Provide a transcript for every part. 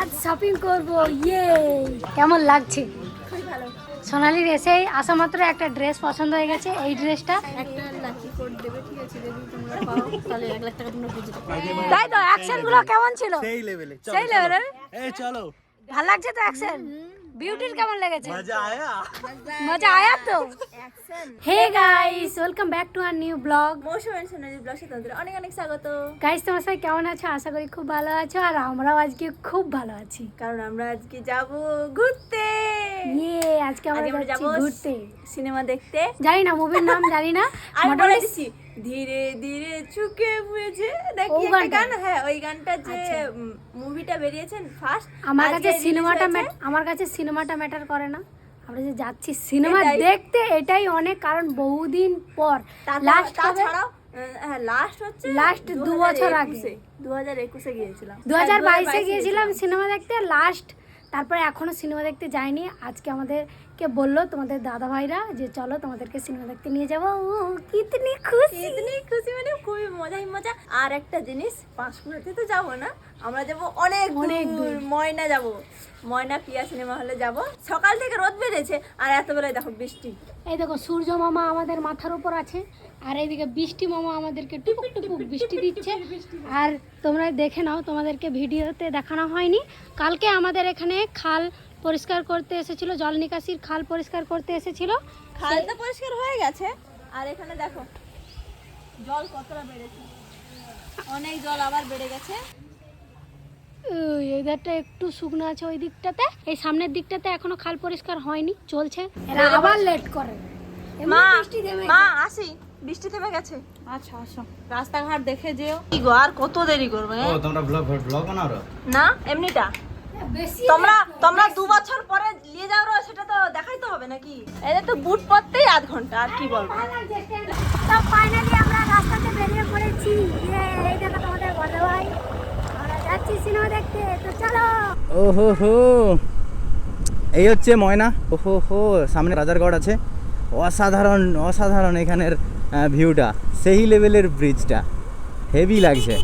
আজ শপিং করব ইয়ে কেমন লাগছে? খুবই ভালো। সোনালির এসেই আসা মাত্র একটা ড্রেস পছন্দ হয়ে গেছে, এই ড্রেসটা। একটা লাকি কোড দেবে, ঠিক আছে? যদি তোমরা পাও তাহলে 1 লাখ টাকা তোমরা বুঝে দেবে। তাই তো অ্যাকশন গুলো কেমন ছিল? সেই লেভেলে সেই লেভেলের। এই চলো ভালো লাগছে তো অ্যাকশন? বিউটির কেমন লেগেছে? মজা আয়া মজা আয়া তো? Action. Hey guys, welcome back to our new blog. Mousum and Sonali ব্লগে তোমাদের অনেক অনেক স্বাগত। গাইস, তোমার সবাই কেমন আছো? আশা করি খুব ভালো আছো, আর আমরাও আজকে খুব ভালো আছি। কারণ আমরা আজকে যাব ঘুরতে। ইয়ে, আজকে আমরা যাচ্ছি ঘুরতে, সিনেমা দেখতে। জানি না মুভির নাম, জানি না। আমি বলে মোটামুটি দিচ্ছি, ধীরে ধীরে চুকে বুঝে দেখি ওই একটা গানটা? গান। হ্যাঁ, ওই গানটা যে আচ্ছা। মুভিটা বেরিয়েছেন ফার্স্ট। আমার কাছে সিনেমাটা ম্যাটার করে না। আমরা যে যাচ্ছি সিনেমা এটাই। দেখতে, এটাই অনেক, কারণ বহুদিন পর লাস্ট তাছাড়াও হ্যাঁ, লাস্ট হচ্ছে লাস্ট 2 বছর আগে 2021 গিয়েছিলাম। 2022-এ গিয়েছিলাম সিনেমা দেখতে লাস্ট। তারপরে এখনো সিনেমা দেখতে যাইনি। আজকে আমাদেরকে বললো তোমাদের দাদা ভাইরা যে চলো তোমাদেরকে সিনেমা দেখতে নিয়ে যাবো। ও কিতনি খুশি! ইতনি খুশি, মানে খুবই মজাই মজা। আর একটা জিনিস, পাঁশকুড়াতে তো যাবো না, আমরা যাব অনেক অনেক দূর। দূর। ময়না যাব, ময়না পিয়া সিনেমা হলে যাব। সকাল থেকে রোদ বেড়েছে, আর এত বেলায় দেখো বৃষ্টি। এই দেখো, সূর্য মামা আমাদের মাথার উপর আছে, আর এইদিকে বৃষ্টি মামা আমাদেরকে টুপুক টুপুক বৃষ্টি দিচ্ছে। আর তোমরা দেখে নাও, তোমাদেরকে ভিডিওতে দেখানো হয়নি, কালকে আমাদের এখানে খাল পরিষ্কার করতে এসেছিল, জল নিকাশির খাল পরিষ্কার করতে এসেছিল। খালটা পরিষ্কার হয়ে গেছে, আর এখানে দেখো জল কতটা বেড়েছে, অনেক জল আবার বেড়ে গেছে। এই ধারটা একটু শুকনো আছে, ওই দিকটাতে, এই সামনের দিকটাতে এখনো খাল পরিষ্কার হয়নি, চলছে। এরা আবার লেট করে। মা, বৃষ্টি থেমে মা গেছে। আসি, বৃষ্টি থেমে গেছে। আচ্ছা আসো। রাস্তাঘাট দেখে যেও। কি গো, আর কত দেরি করবে? ও তোমরা ব্লগ বানাও না এমনিটা বেশি তোমরা 2 বছর পরে নিয়ে যাও, সেটা তো দেখাইতে হবে নাকি? এটা তো বুট পরতেই আধ ঘন্টা, আর কি বলবো। তো ফাইনালি আমরা রাস্তাতে বেরিয়ে পড়েছি। এই দেখো তোমাদের বড় ভাই, আমরা যাচ্ছি সিনেমা দেখতে, তো চলো। ওহো হো, এই হচ্ছে ময়না। ওহো হো, সামনে রাজারগড় আছে। অসাধারণ অসাধারণ এখানের ভিউটা, সেই লেভেলের ব্রিজটা, হেভি লাগছে।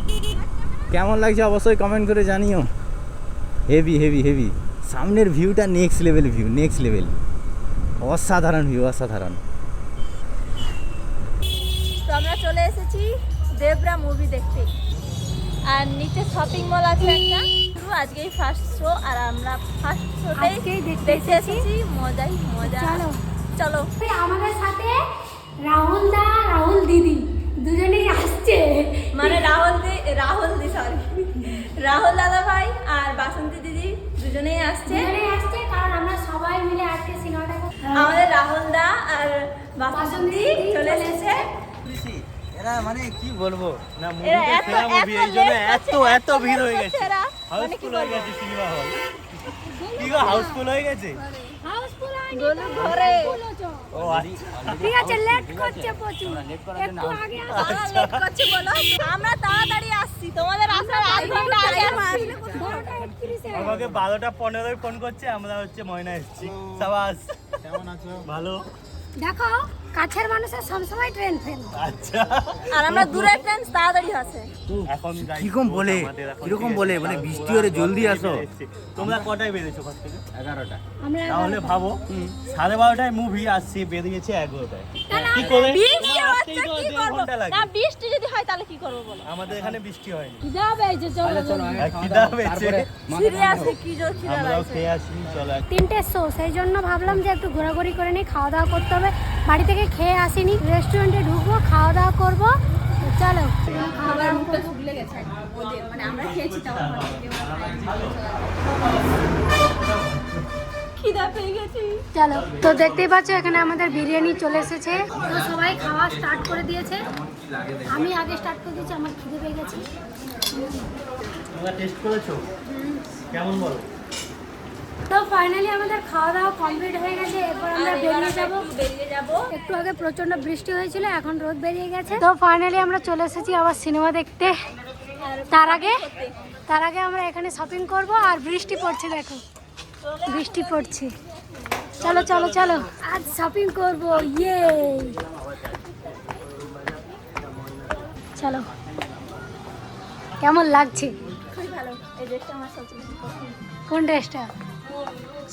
কেমন লাগছে অবশ্যই কমেন্ট করে জানিও। হেভি হেভি হেভি, সামনের ভিউটা next level view, next level, অসাধারণ ভিউ, অসাধারণ। তো আমরা চলে এসেছি দেবরা মুভি দেখতে, আর নিচে শপিং মল আছে একটা। আজকেই ফার্স্ট শো, আর আমরা ফার্স্ট শোতেই আজকেই দেখতে দেখতে এসেছি। মজাই মজা। চলো। চলো। আমাদের সাথে রাহুল দা, রাহুল দিদি দুজনেই আসছে। মানে রাহুল দি সরি, রাহুল দাদা ভাই আর বাসন্তী দিদি দুজনেই আসছে। দুজনেই আসছে, কারণ আমরা সবাই মিলে আজকে সিনেমা দেখবো। আমাদের রাহুল দা আর বাসন্তী দিদি চলে এসেছে। এরা মানে কি বলবো না, এরা মুভিটা এত সেরা মুভি, এই জন্য এত ভিড় হয়ে গেছে, এরা মানে কি হাউসফুল হয়ে বলবো? গেছে সিনেমা হল। কি গো, হাউসফুল হয়ে গেছে? হাউসফুল হয়নি, গোলু ঘরে। ও আচ্ছা, ঠিক আছে, লেট করছে প্রচুর, একটু আগে আসো। তারা লেট করছে বলো, আমরা তাড়াতাড়ি আসছি, তোমাদের আসার আধ ঘন্টা আগে আসছি। 12:31 আমাকে 12:15 ফোন করছে, আমরা হচ্ছে ময়না এসেছি। সাবাস, কেমন আছো? ভালো। দেখো, কাছের মানুষের সবসময় ট্রেন ফেল। আচ্ছা, আর আমরা দূরের ফ্রেন্ডস তাড়াতাড়ি আছে। এখন কিরকম বলে কিরকম বলে মানে বৃষ্টি হলে জলদি আসো। তোমরা কটায় বেরিয়েছো ঘর থেকে? 11টা। আমরা তাহলে ভাবো 12:30টায় মুভি আসছে, বেরিয়েছে 11টায়। কি করে? বৃষ্টি তোমার হচ্ছে, আসতেই তো কি 1.5 করবো? ঘন্টা লাগে। না, বৃষ্টি যদি হয় তাহলে কি করবো বলো? আমাদের এখানে বৃষ্টি হয়নি। খিদা পেয়েছে, চলো। আর খিদা পেয়েছে, সিরিয়াসলি কি জোর খিদা আমরাও লাগছে। খেয়ে আসি। চলো 3টে শো, সেই জন্য ভাবলাম যে একটু ঘোরাঘুরি করে নিই, খাওয়া দাওয়া করতে হবে। বাড়ি থেকে খেয়ে আসিনি, রেস্টুরেন্টে ঢুকবো, খাওয়া দাওয়া করবো, তো চলো। আমার মুখটা শুকলে গেছে ওদের, মানে আমরা খেয়েছি তাও খিদা পেয়ে গেছি। চলো, তো দেখতেই পাচ্ছ এখানে আমাদের বিরিয়ানি চলে এসেছে। তো সবাই খাওয়া স্টার্ট করে দিয়েছে, আমি আগে স্টার্ট করে দিয়েছি, আমার খিদে পেয়ে গেছে। তোমরা টেস্ট করেছো? কেমন বলো? তো ফাইনালি আমাদের খাওয়া দাওয়া কমপ্লিট হয়ে গেছে, এরপর আমরা বেরিয়ে যাব। একটু আগে প্রচন্ড বৃষ্টি হয়েছিল, এখন রোদ বেরিয়ে গেছে। তো ফাইনালি আমরা চলে এসেছি আবার সিনেমা দেখতে। তার আগে আমরা এখানে শপিং করব, আর বৃষ্টি পড়ছে, দেখো বৃষ্টি পড়ছে। চলো চলো চলো, আজ শপিং করব, ইয়ে চলো। কেমন লাগছে? খুবই ভালো, এই ড্রেসটা আমার সবচেয়ে বেশি পছন্দ। কোন ড্রেসটা?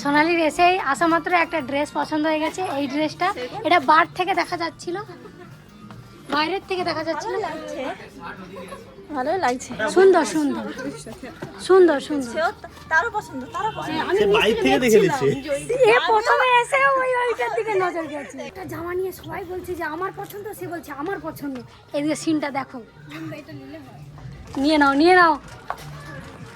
সোনালির এসেই আসা মাত্র একটা ড্রেস পছন্দ হয়ে গেছে, এই ড্রেসটা। এটা বার থেকে দেখা যাচ্ছিল, বাইরের থেকে দেখা যাচ্ছিল। ভালোই লাগছে। সুন্দর সুন্দর সুন্দর সুন্দর। সেও তারও পছন্দ, তারও পছন্দ। আমি বাইরে থেকে দেখে দিচ্ছে এ প্রথমে এসে ওইটার দিকে নজর গেছে। একটা জামা নিয়ে সবাই বলছে যে আমার পছন্দ, সে বলছে আমার পছন্দ। এদিকে সিনটা দেখো, নিয়ে নাও নিয়ে নাও।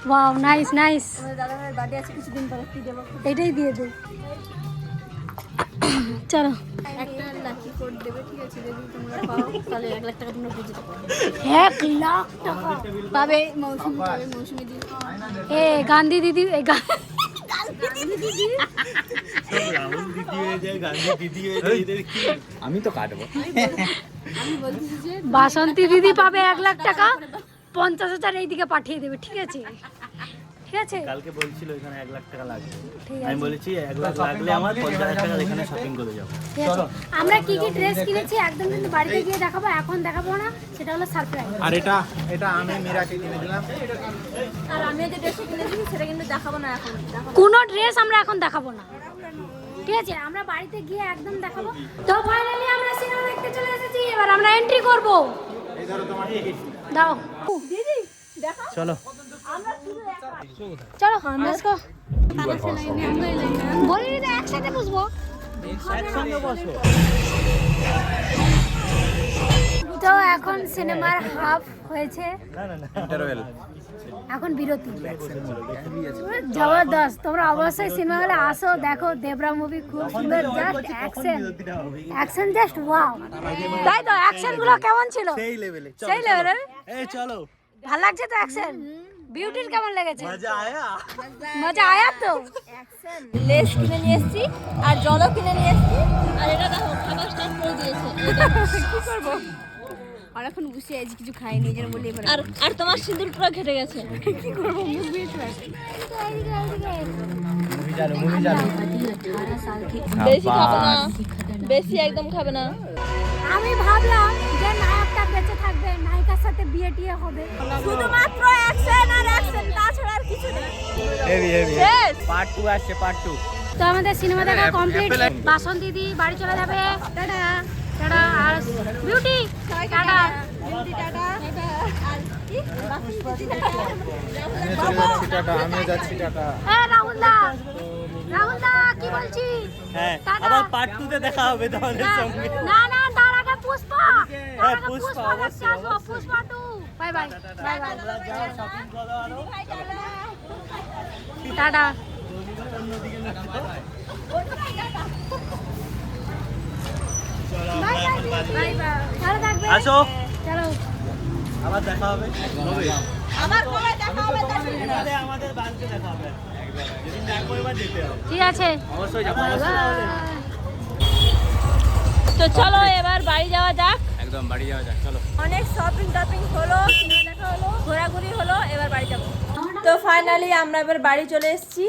Wow, nice nice. আমাদের দাদা ভাইয়ের বার্থডে আছে কিছুদিন পরে, কি দেবো? এটাই দিয়ে দে। চলো, একটা লাকি কোড দেবে, ঠিক আছে? যদি তোমরা পাও তাহলে 1 লাখ টাকা তোমরা বুঝে দেবো। 1 লাখ টাকা পাবে মৌসুমি, পাবে মৌসুমি দি। এ গান্ধী দিদি, রাহুল দিদি হয়ে যায়, গান্ধী দিদি হয়ে যায়, এদের কি? আমি তো কাটবো। আমি বলতেছি যে বাসন্তী দিদি পাবে 1 লাখ টাকা, 50,000 এইদিকে পাঠিয়ে দেবে, ঠিক আছে? ঠিক আছে, কালকে বলছিল এখানে 1 লাখ টাকা লাগবে। ঠিক আমি আছে, বলেছি 1 লাখ লাগলে আমার 50,000 টাকা এখানে শপিং করে যাবো। ঠিক আছে। আমরা কি কি ড্রেস কিনেছি একদম কিন্তু বাড়িতে গিয়ে দেখাবো, এখন দেখাবো না, সেটা হলো সারপ্রাইজ। আর এটা আমি মীরাকে কিনে দিলাম। আর আমি যে ড্রেসটা কিনেছি সেটা কিন্তু দেখাবো না এখন, দেখাবো। কোনো ড্রেস আমরা এখন দেখাবো না, ঠিক আছে? আমরা বাড়িতে গিয়ে একদম দেখাবো। তো ফাইনালি আমরা সিনেমা দেখতে চলে এসেছি, এবার আমরা এন্ট্রি করব। দাও দিদি দেখা, চলো চলো লেটস গো। বলি তো একসাথে বসবো। তো এখন সিনেমার হাফ হয়েছে, ইন্টারভেল। এখন বিরতি। জবরদস্ত, তোমরা অবশ্যই সিনেমা হলে আসো, দেখো দেবরা মুভি খুব সুন্দর, just action action, just wow. তাই তো, অ্যাকশন গুলো কেমন ছিল? সেই লেভেলে। সেই লেভেলে। এই চলো। ভালো লাগছে তো অ্যাকশন? বিউটির কেমন লেগেছে? মজা আয়া? মজা আয়া তো। অ্যাকশন লেস কিনে নিয়ে এসেছি আর জলও কিনে নিয়ে এসেছি। আর এটা দেখো খাবার স্টার্ট করে দিয়েছে। কি করবো? আর এখন বসে আছি, কিছু খাইনি, যেন বলি এবার। আর তোমার সিঁদুর পুরো ঘেটে গেছে। কি করবো? মুখ দিয়ে চলে আসে। মুভি চালু। বেশি খাবে না, বেশি একদম খাবে না। আমি ভাবলাম যে নায়কটা বেঁচে থাকবে, নায়িকার সাথে বিয়ে টিয়ে হবে। শুধুমাত্র অ্যাকশন আর অ্যাকশন, তাছাড়া আর কিছু নেই। Heavy heavy. শেষ। পার্ট 2 আসছে, পার্ট 2। তো আমাদের সিনেমা দেখা কমপ্লিট। বাসন দিদি বাড়ি চলে যাবে, টাটা টাটা। আর বিউটি টাটা। Beauty tata. আর কি? আমি যাচ্ছি, টাটা। রাহুল দা, রাহুল দা কি বলছি? হ্যাঁ, টাটা। আবার পার্ট 2 তে দেখা হবে তোমাদের সঙ্গে। না না, তার আগে পুষ্পা, তার আগে পুষ্পা, পুষ্পা দেখতে অবশ্যই, আসবো, Pushpa 2। Bye bye bye bye, shopping করো আরো। Tata. Bye bye bye bye, ভালো থাকবে। আসো, চলো। আবার দেখা হবে। আমার কবে দেখা হবে তা শুনি না। এবারে আমাদের বাড়িতে দেখা হবে। যেদিন দেখবো এবার যেতে হবে। ঠিক আছে, অবশ্যই যাবো। বাই। তো চলো এবার বাড়ি যাওয়া যাক। একদম বাড়ি যাওয়া যাক, চলো। অনেক শপিং টপিং হলো, সিনেমা দেখা হলো, ঘোরাঘুরি হলো, এবার বাড়ি যাবো। তো ফাইনালি আমরা এবার বাড়ি চলে এসেছি।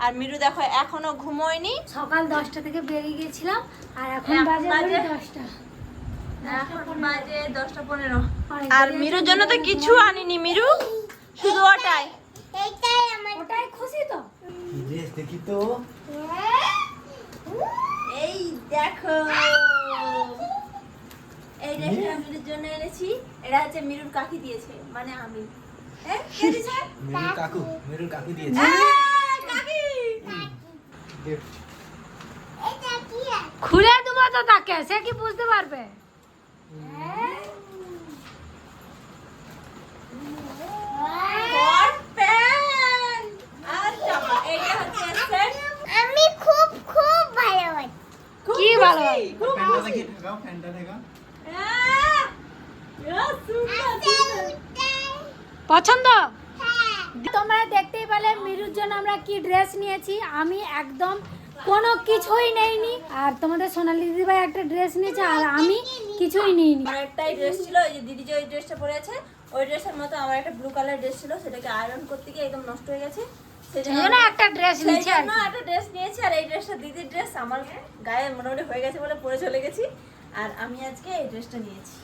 আর মিরু দেখো এখনো ঘুমোয়নি। সকাল 10টা থেকে বেরিয়ে গিয়েছিলাম, আর এখন বাজে 10টা। এখন বাজে 10:15। আর মিরুর জন্য তো কিছু আনিনি মিরু, শুধু ওটাই। ওটাই খুশি তো। ড্রেস দেখি তো। এই দেখো, এই ড্রেসটা মিরুর জন্য এনেছি। এটা হচ্ছে মিরুর কাকি দিয়েছে, মানে আমি। কে দিয়েছে? মেরুর কাকু দিয়েছে। কাকি। খুলে দেবো তো তাকে, সে কি বুঝতে পারবে? হট প্যান্ট আর জামা, এইটা হচ্ছে সেট। আমি খুব খুব ভালোবাসি। কি ভালো? ফ্যানটা দেখি, দেখাও ফ্যানটা দেখাও। পছন্দ? তোমরা দেখতেই পেলে মিরুর জন্য আমরা কি ড্রেস নিয়েছি। আমি একদম কোনো কিছুই নেইনি, আর তোমাদের সোনালি দিদি ভাই একটা ড্রেস নিয়েছে, আর আমি কিছুই নিইনি। আমার একটাই ড্রেস ছিল, এই যে দিদি যে ওই ড্রেসটা পরে আছে, ওই ড্রেসের মতো আমার একটা ব্লু কালার ড্রেস ছিল, সেটাকে আয়রন করতে গিয়ে একদম নষ্ট হয়ে গেছে। সেজন্য একটা ড্রেস নিয়েছি আর কি। একটা ড্রেস নিয়েছি, আর এই ড্রেসটা দিদির ড্রেস, আমার গায়ে মোটামুটি হয়ে গেছে বলে পরে চলে গেছি। আর আমি আজকে এই ড্রেসটা নিয়েছি।